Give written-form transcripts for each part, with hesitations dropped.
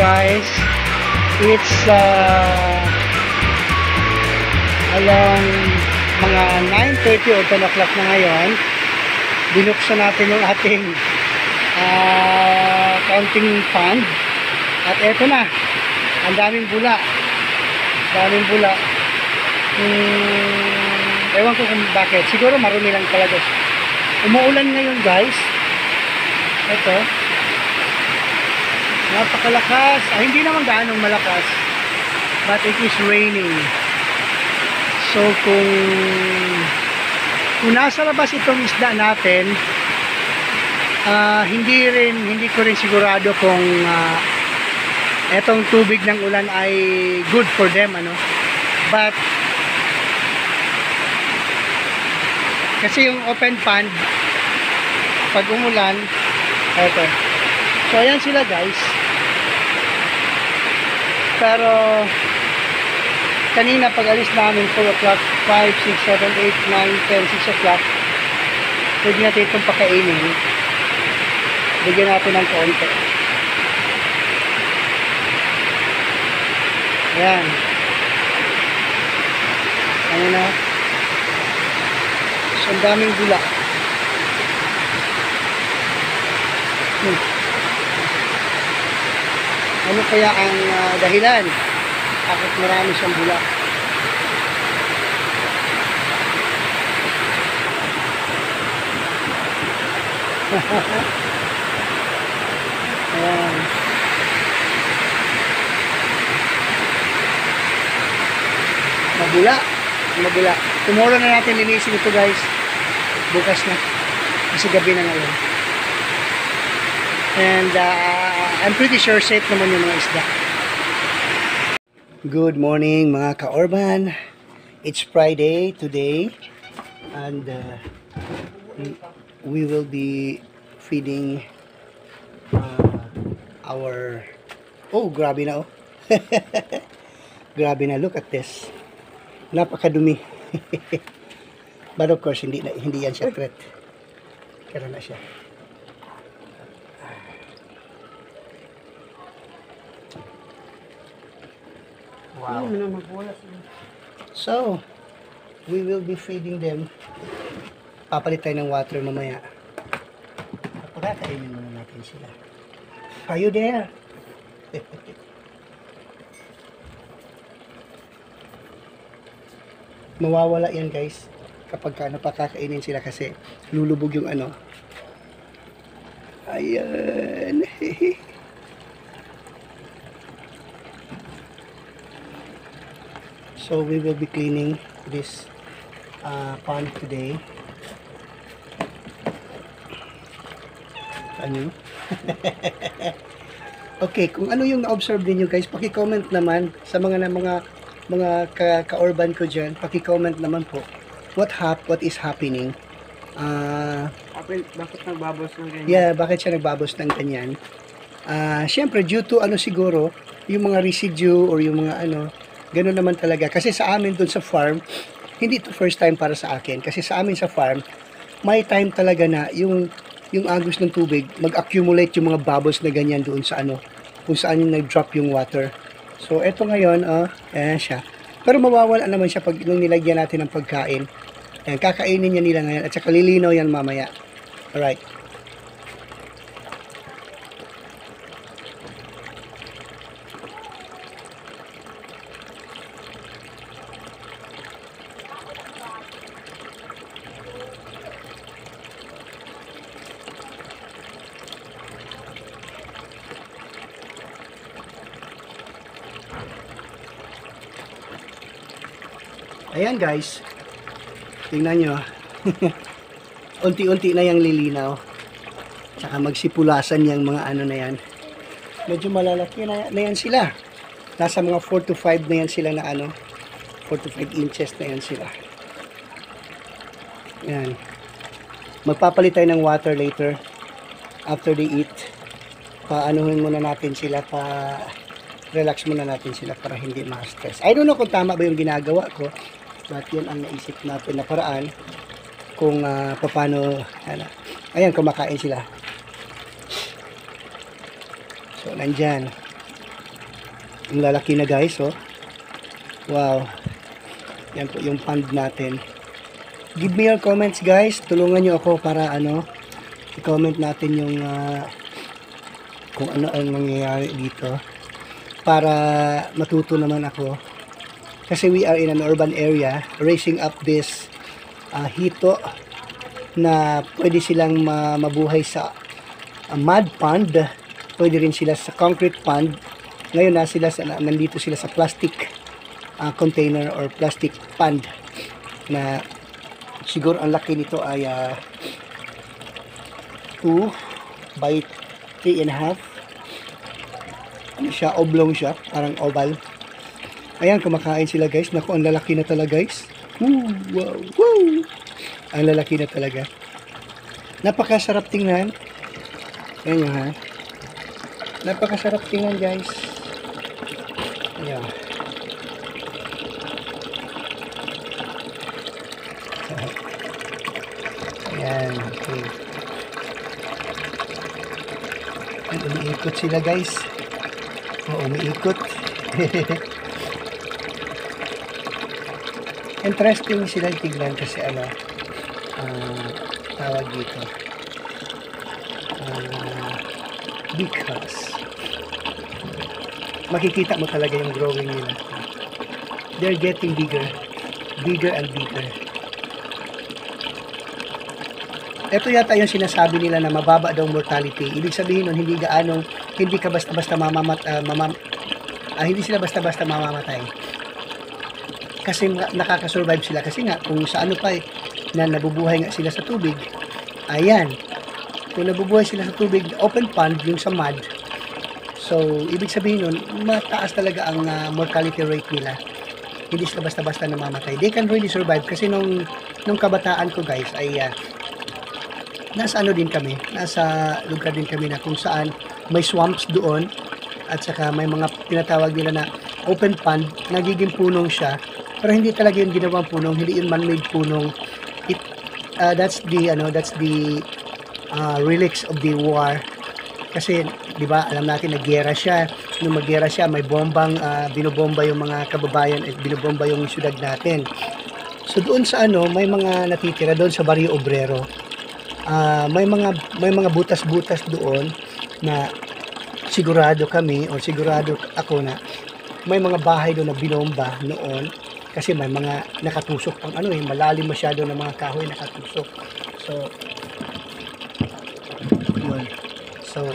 guys. It's around mga 9:30 or 10 o'clock na ngayon. Binuksan natin yung ating counting fund. At eto na. Ang daming bula. Ewan ko kung bakit. Siguro marumi lang talaga. Umuulan ngayon guys. Ito. Napakalakas. Hindi naman gaanong malakas. But it is raining. So kung nasa labas itong isda natin, hindi ko rin sigurado kung etong tubig ng ulan ay good for them, ano. But kasi yung open pond pag umulan, eto. So ayan sila guys. Pero kanina pag alis namin 4 o'clock, 5, 6, 7, 8, 9, 10, 6 o'clock, pwede natin itong pakainin. Bigyan natin ng konti. Ayan. Ano na? So, ang daming bula. Ano kaya ang dahilan? Bakit marami siyang bula? Ayan. Mabula. Tomorrow na natin linisin ito guys. Bukas na. Kasi gabi na ngayon. And I'm pretty sure safe naman yung mga isda. Good morning mga ka-Orban. It's Friday today. And we will be feeding our... Oh, grabe na oh. Grabe na, look at this. Napakadumi. But of course, hindi yan siya threat. Kaya na siya. Wow. So, we will be feeding them. Papalit tayo ng water mamaya. Pagkakainin muna natin sila. Are you there? Mawawala yan guys kapag napakakainin sila kasi lulubog yung ano. Ayan. So we will be cleaning this pond today. Ano? Okay, kung ano yung na-observe niyo guys, paki-comment naman sa mga ka-Orban ko dyan, paki-comment naman po what is happening. Bakit nagbabos ng ganyan? Yeah, bakit siya nagbabos ng ganyan? Siyempre due to ano siguro, yung mga residue or yung mga ano, gano'n naman talaga. Kasi sa amin dun sa farm, hindi to first time para sa akin. Kasi sa amin sa farm, may time talaga na yung agos ng tubig, mag-accumulate yung mga bubbles na ganyan doon sa ano, kung saan yung nag-drop yung water. So, eto ngayon, ayan siya. Pero mawawala naman siya pag nung nilagyan natin ng pagkain. Ayan, kakainin niya nila ngayon at saka lilinaw yan mamaya. Alright. Ayan guys, tingnan nyo. Unti-unti na yung lilinaw. Tsaka magsipulasan yung mga ano na yan. Medyo malalaki na yan sila. Nasa mga 4 to 5 na yan sila na ano. 4 to 5 inches na yan sila. Ayan. Magpapalit tayo ng water later. After they eat. Paanuhin muna natin sila. Relax muna natin sila para hindi ma-stress. I don't know kung tama ba yung ginagawa ko. But yun ang naisip natin na paraan kung paano, ano. Ayan, kumakain sila. So, nandyan. Ang lalaki na guys, oh. Wow. Yan po yung pond natin. Give me your comments guys. Tulungan nyo ako para i-comment natin yung kung ano ang nangyayari dito. Para matuto naman ako. Kasi we are in an urban area, raising up this hito na pwede silang mabuhay sa mud pond. Pwede rin sila sa concrete pond. Ngayon nandito sila sa plastic container or plastic pond na siguro ang laki nito ay 2 by 3.5. Ano siya, oblong siya, parang oval. Ayan, kumakain sila guys. Naku, ang lalaki na talaga guys. Wow, wow. Ang lalaki na talaga. Napakasarap tingnan. Ayan ha. Napakasarap tingnan guys. Ayan. Ayan, okay. Ayan, umiikot sila guys. Umiikot. Interesting sila tignan kasi tawag dito. Because makikita mo talaga yung growing nila. They're getting bigger. Bigger and bigger. Ito yata yung sinasabi nila na mababa daw mortality. Ibig sabihin nun, hindi ka basta-basta hindi sila basta-basta mamamatay. Kasi nakaka-survive sila. Kasi nga, kung sa na nabubuhay nga sila sa tubig, ayan. Kung nabubuhay sila sa tubig, open pond, yung sa mud. So, ibig sabihin nun, mataas talaga ang mortality rate nila. Hindi sila basta-basta namamatay. They can really survive. Kasi nung kabataan ko guys, ay nasa lugar din kami na kung saan may swamps doon at saka may mga tinatawag nila na open pond, nagiging punong siya pero hindi talaga yung ginawang punong, hindi yung man-made punong. That's the relics of the war kasi di ba alam natin naggera siya, nung maggera siya may bombang binobomba yung mga kababayan at binobomba yung syudad natin. So doon sa may mga natitira doon sa Barrio Obrero. May mga butas-butas doon na sigurado kami o sigurado ako na may mga bahay doon na binomba noon kasi may mga nakatusok pang malalim masyado ng mga kahoy nakatusok. So yun. So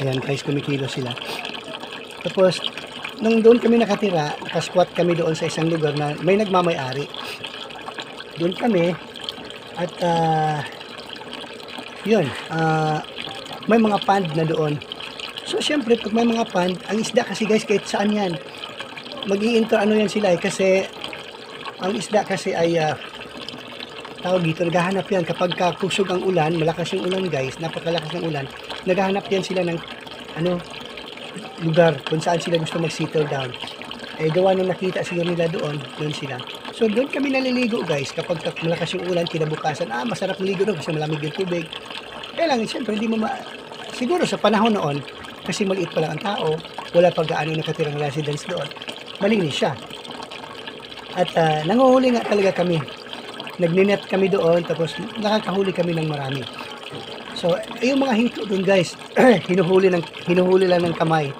ayan guys, kumikilo sila. Tapos nung doon kami nakatira, nakasquat kami doon sa isang lugar na may nagmamay-ari. Doon kami. At may mga pond na doon. So syempre pag may mga pond, ang isda kasi guys kahit saan yan, mag-i-enter yan sila kasi ang isda kasi ay tawag dito, naghahanap yan kapag kusog ang ulan, malakas yung ulan guys, napakalakas ng ulan, naghahanap yan sila ng lugar kung saan sila gusto mag-settle down. Gawa nung nakita siguro nila doon sila. So doon kami naliligo guys kapag malakas yung ulan, kinabukasan, masarap maligo doon kasi malamig yung tubig. Kaya lang, siyempre hindi mo siguro sa panahon noon, kasi maliit pa lang ang tao, wala pa gaano nakatirang residents doon, malinis siya. At nanguhuli nga talaga kami. Nagninet kami doon, tapos nakakahuli kami ng marami. So, yung mga hito doon guys, hinuhuli lang ng kamay.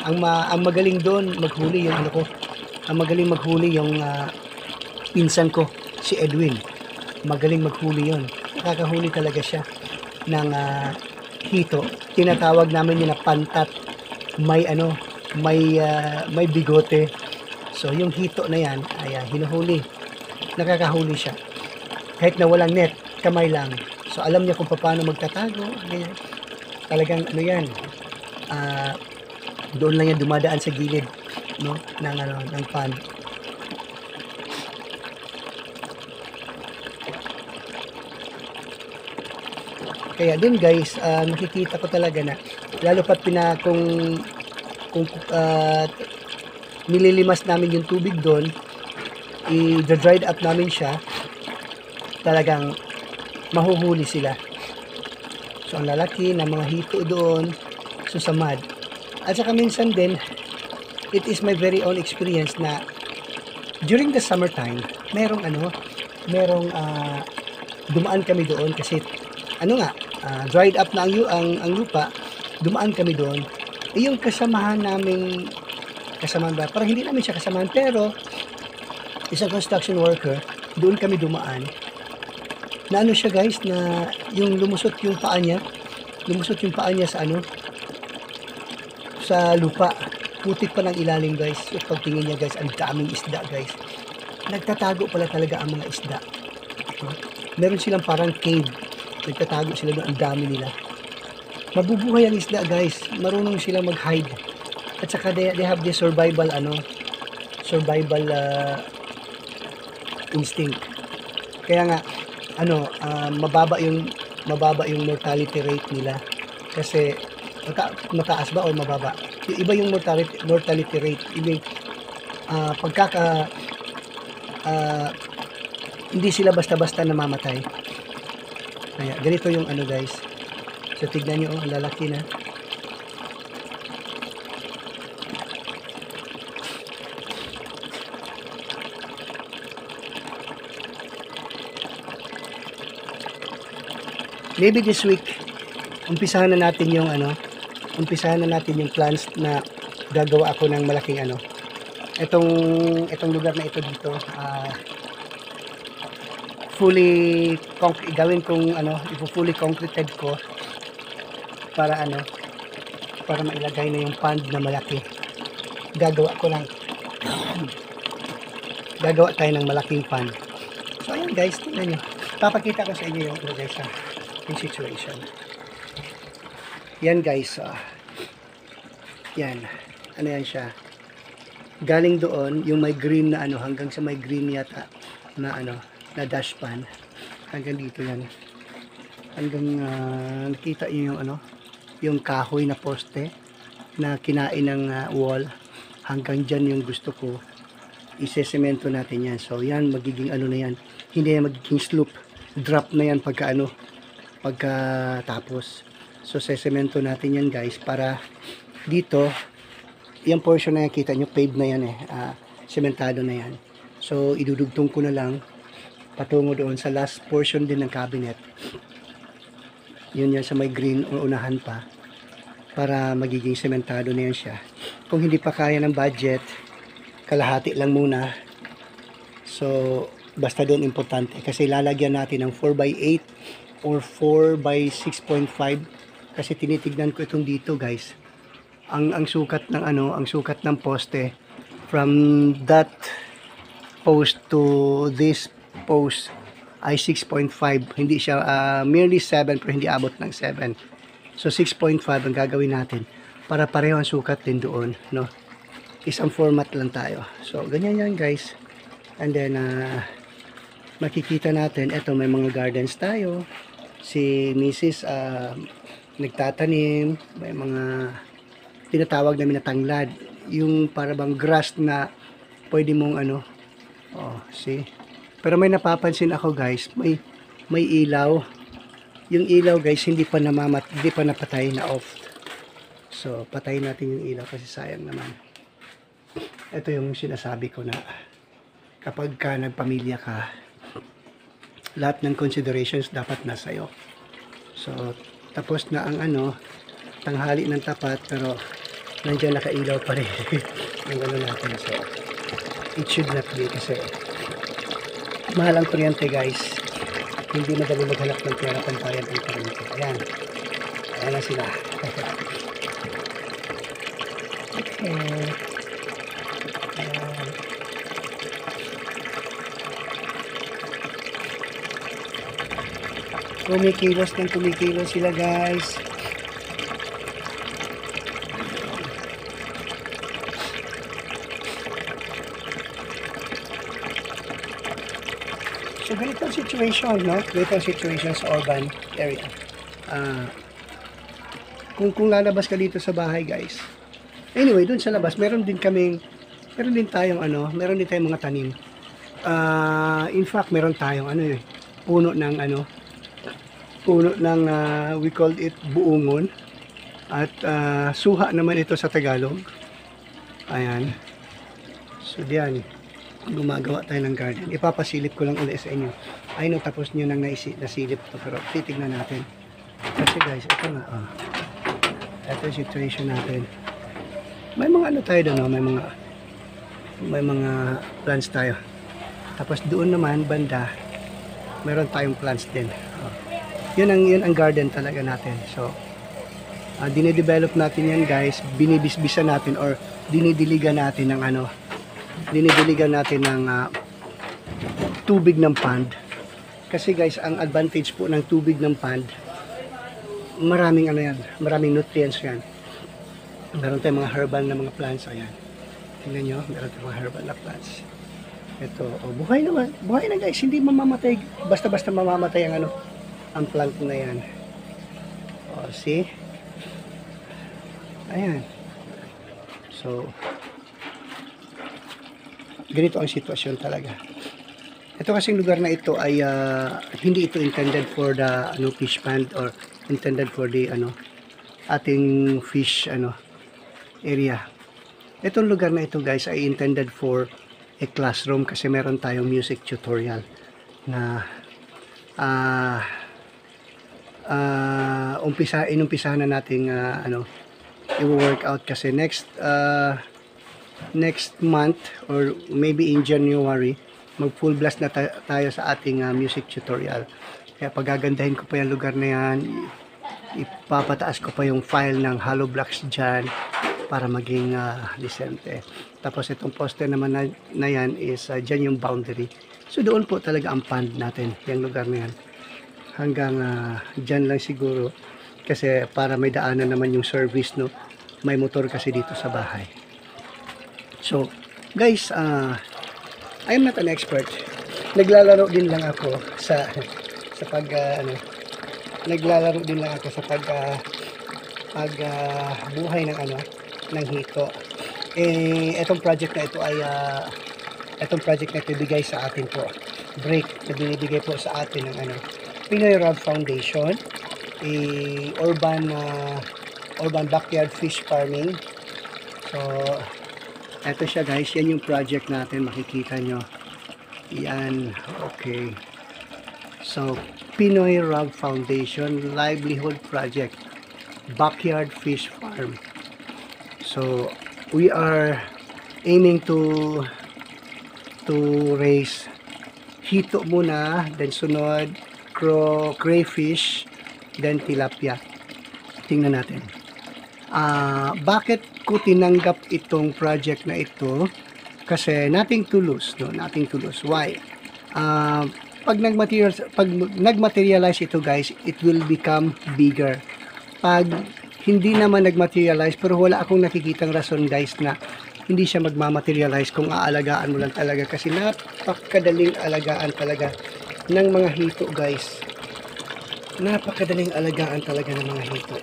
Ang magaling doon maghuli yung ang magaling maghuli yung pinsan ko, si Edwin. Magaling maghuli yon. Nakakahuli talaga siya ng hito. Tinatawag namin yun na pantat. May bigote. So yung hito na yan ay hinuhuli. Nakakahuli siya. Kahit na walang net, kamay lang. So alam niya kung paano magtatago. Talagang yan. Doon lang yan dumadaan sa gilid, no, ng pond. Kaya din guys, nakikita ko talaga na lalo pat kung nililimas namin yung tubig doon, i-dried up namin siya, talagang mahuhuli sila. So ang lalaki ng mga hito doon, so sa mud. At saka minsan din, it is my very own experience na during the summertime, merong dumaan kami doon kasi dried up na ang lupa, dumaan kami doon. Yung kasamahan ba? Parang hindi namin siya kasamahan, pero isang construction worker, doon kami dumaan. Na siya guys, na yung lumusot yung paa niya sa lupa. Putik pa ng ilalim guys. So, pagtingin niya guys, ang daming isda guys. Nagtatago pala talaga ang mga isda. Meron silang parang cave. Nagtatago sila doon, ang dami nila. Mabubuhay ang isda guys. Marunong silang mag-hide. At saka they have the survival instinct. Kaya nga mababa yung mortality rate nila. Kasi mataas ba o mababa? Yung iba yung mortality rate. Hindi sila basta-basta namamatay. Kaya ganito yung guys. So tignan nyo, ang lalaki na. Maybe this week, umpisahan na natin yung plans na gagawa ako ng malaking itong lugar na ito dito, fully concreted ko para mailagay na yung pond na malaki. Gagawa tayo ng malaking pond. So ayun guys, tingnan nyo. Papakita ko sa inyo yung situation. Yan guys, yan. Yan siya. Galing doon, yung may green na hanggang sa may green yata na na dashpan. Hanggang dito yan. Hanggang nakita nyo yung kahoy na poste na kinain ng wall. Hanggang dyan yung gusto ko. Isesemento natin yan. So yan, magiging na yan. Hindi yan magiging slope. Drop na yan pagkatapos. So sesemento natin yan guys para dito yung portion na yan, kita nyo paved na yan sementado na yan. So idudugtong ko na lang patungo doon sa last portion din ng cabinet. Yun yan sa may green unahan pa para magiging sementado na yan siya. Kung hindi pa kaya ng budget, kalahati lang muna. So basta doon importante kasi lalagyan natin ng 4x8 or 4x6.5 kasi tinitignan ko itong dito guys. Ang sukat ng poste from that post to this post ay 6.5. Hindi siya merely 7 pero hindi abot ng 7. So 6.5 ang gagawin natin para pareho ang sukat din doon, no? Isang format lang tayo. So ganyan yan guys. And then makikita natin ito, may mga gardens tayo. Si Mrs. Nagtatanim, may mga tinatawag namin na tanglad, yung para bang grass na pwede mong see. Pero may napapansin ako guys, may ilaw. Yung ilaw guys hindi pa napatay na off. So patayin natin yung ilaw kasi sayang naman. Ito yung sinasabi ko na kapag ka nagpamilya ka, lahat ng considerations dapat nasa iyo. So tapos na ang tanghali ng tapat pero nandiyan nakailaw pa rin ang natin. So it should not be kasi mahal ang kuryente guys. Hindi madali maghanap ng pera pambayad ng kuryente. Ayan na sila. Okay. Kumikilos sila guys. So ganito ang situation, no? Ganito ang situation sa urban area. Kung lalabas ka dito sa bahay guys. Anyway, dun sa labas meron din tayong mga tanim. In fact, meron tayong puno ng we called it buungon. At suha naman ito sa Tagalog. Ayan. So diyan, gumagawa tayo ng garden. Ipapasilip ko lang ulit sa inyo. I know tapos nyo nang nasilip to, pero titignan natin. Kasi guys, ito nga. Ito yung situation natin. May mga ano tayo doon, may mga plants tayo. Tapos doon naman banda, meron tayong plants din. Yun ang garden talaga natin. So dinidevelop natin yan guys, binibisbisan natin or dinidiligan natin ng tubig ng pond. Kasi guys, ang advantage po ng tubig ng pond, maraming nutrients yan. Meron tayong mga herbal na mga plants. Ayan, tingnan nyo, meron tayong mga herbal na plants. Ito, buhay na guys, hindi mamamatay, basta-basta mamamatay ang plant na yan. See? Ayan. So, ganito ang sitwasyon talaga. Ito kasing lugar na ito ay hindi ito intended for the fish pond or intended for the ating fish area. Itong lugar na ito guys ay intended for a classroom kasi meron tayong music tutorial na inumpisahan na nating i-workout kasi next month or maybe in January mag full blast na tayo sa ating music tutorial. Kaya pagagandahin ko pa yung lugar na yan, ipapataas ko pa yung file ng hollow blocks dyan para maging decente. Tapos itong poster naman na yan is dyan yung boundary. So doon po talaga ang pond natin, yung lugar na yan. Hanggang dyan lang siguro kasi para may daanan naman yung service, no? May motor kasi dito sa bahay. So guys, I am not an expert. Naglalaro din lang ako sa naglalaro din lang ako sa buhay ng hito. Etong project na ito bigay sa atin po. Break na binibigay po sa atin ng Pinoy Rod Foundation, urban backyard fish farming. So eto siya guys, yan yung project natin, makikita nyo yan. Okay, so Pinoy Rod Foundation livelihood project, backyard fish farm. So we are aiming to raise hito muna, then sunod crayfish, then tilapia. Tingnan natin bakit ko tinanggap itong project na ito, kasi nothing to lose, no? Nothing to lose. Why? Pag nagmaterialize ito guys, it will become bigger. Pag hindi naman nagmaterialize, pero wala akong nakikitang rason guys na hindi siya magmamaterialize kung aalagaan mo lang talaga, kasi napakadaling alagaan talaga ng mga hito guys. Napakadaling alagaan talaga ng mga hito.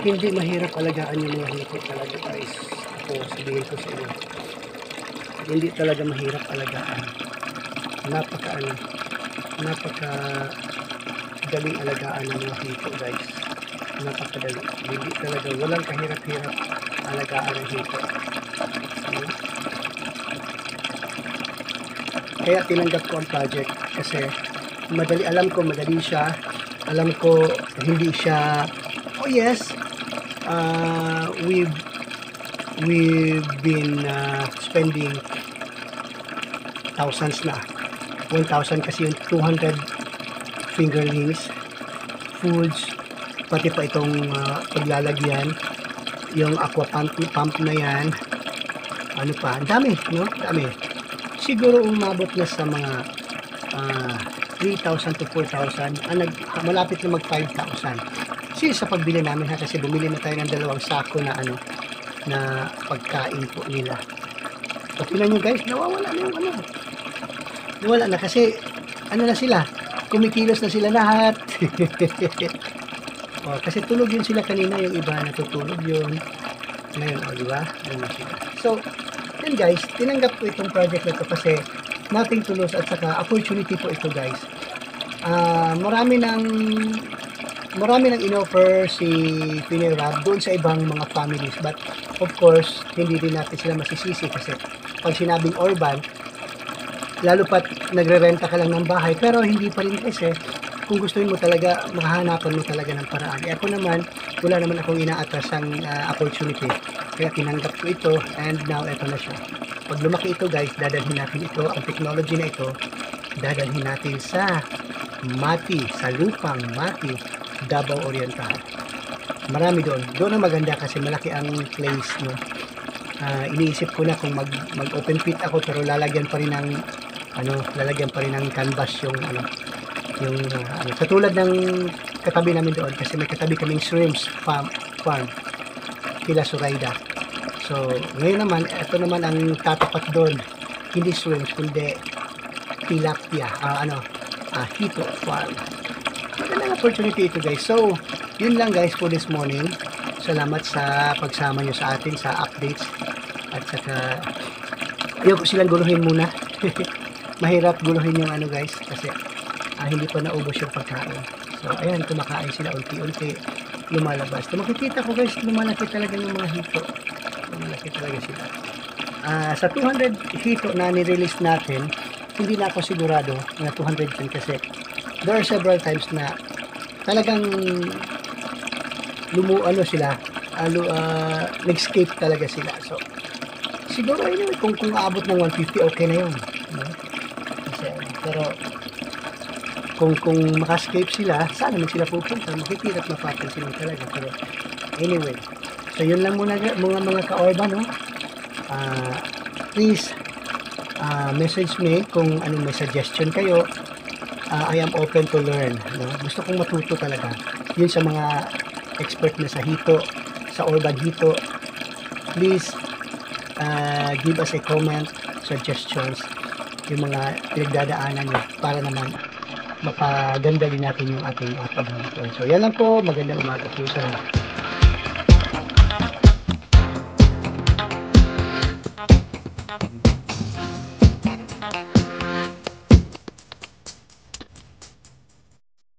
Hindi mahirap alagaan yung mga hito talaga guys. Ako sabihin ko sa inyo, hindi talaga mahirap alagaan. Napakadaling alagaan ng mga hito guys. Napakadali. Hindi talaga, walang kahirap-hirap alagaan ng hito. Kaya tinanggap ko ang project kasi madali, alam ko madali siya. Alam ko hindi siya, oh yes, we've been spending thousands na. 1,000 kasi yung 200 fingerlings, foods, pati pa itong paglalagyan, yung aqua pump na yan, ano pa, dami, no? Dami. Siguro umabot na sa mga 3,000 to 4,000, malapit na mag 5,000. Kasi sa pagbili namin ha, kasi bumili na tayo ng 2 sako na na pagkain po nila. So tingnan nyo guys, nawawala na yung nawala na kasi na sila, kumikilos na sila lahat. Kasi tulog yun sila kanina, yung iba natutulog yun ngayon, di ba? So yan guys, tinanggap ko itong project na ito kasi nothing to lose at saka opportunity po ito guys. Marami ng marami nang inoffer si Pinoy Rab doon sa ibang mga families. But of course, hindi din natin sila masisisi kasi pag sinabing urban, lalo pat nagre-renta ka lang ng bahay, pero hindi pa rin kasi kung gustuin mo talaga, makahanapan mo talaga ng paraan. Ako naman, wala naman akong inaatrasang opportunity. Kaya tinanggap ko ito and now ito na siya. Pag lumaki ito guys, dadalhin natin ito, ang technology na ito, dadalhin natin sa Mati, sa lupang Mati, Davao Oriental. Marami doon. Doon ang maganda kasi malaki ang place, no. Iniisip ko na kung mag-open pit ako pero lalagyan pa rin ng canvas yung katulad ng katabi namin doon kasi may katabi kaming shrimps farm kila Suraida. So, ngayon naman, ito naman ang tatapat doon. Hindi shrimps, kundi tilapia, hito farm. Magandang opportunity ito guys. So, yun lang guys for this morning. Salamat sa pagsama nyo sa atin sa updates. At saka, ayoko silang guluhin muna. Mahirap guluhin yung guys kasi hindi pa naubos yung pagkain. So, ayan, kumakain sila unti-unti, lumalabas. So, makikita ko guys, lumalaki talaga yung mga hito. Lumalaki talaga sila. Sa 200 hito na nirelease natin, hindi na ako sigurado na 200 din kasi there are several times na talagang nag-escape talaga sila. So, siguro anyway, kung aabot ng 150, okay na yun. No? Kasi, pero, kung maka-escape sila, saan naman sila pupunta? Makikita at mapapansin talaga. Pero anyway, so yun lang muna mga ka-orban, no? Please message me kung anong may suggestion kayo. I am open to learn, no? Gusto kong matuto talaga. Yun sa mga expert na sa hito, sa urban hito. Please give us a comment, suggestions, yung mga pinagdadaanan nyo para naman mapaganda din natin yung ating paghahanap. So, yan lang po. Magandang umaga po sa lahat.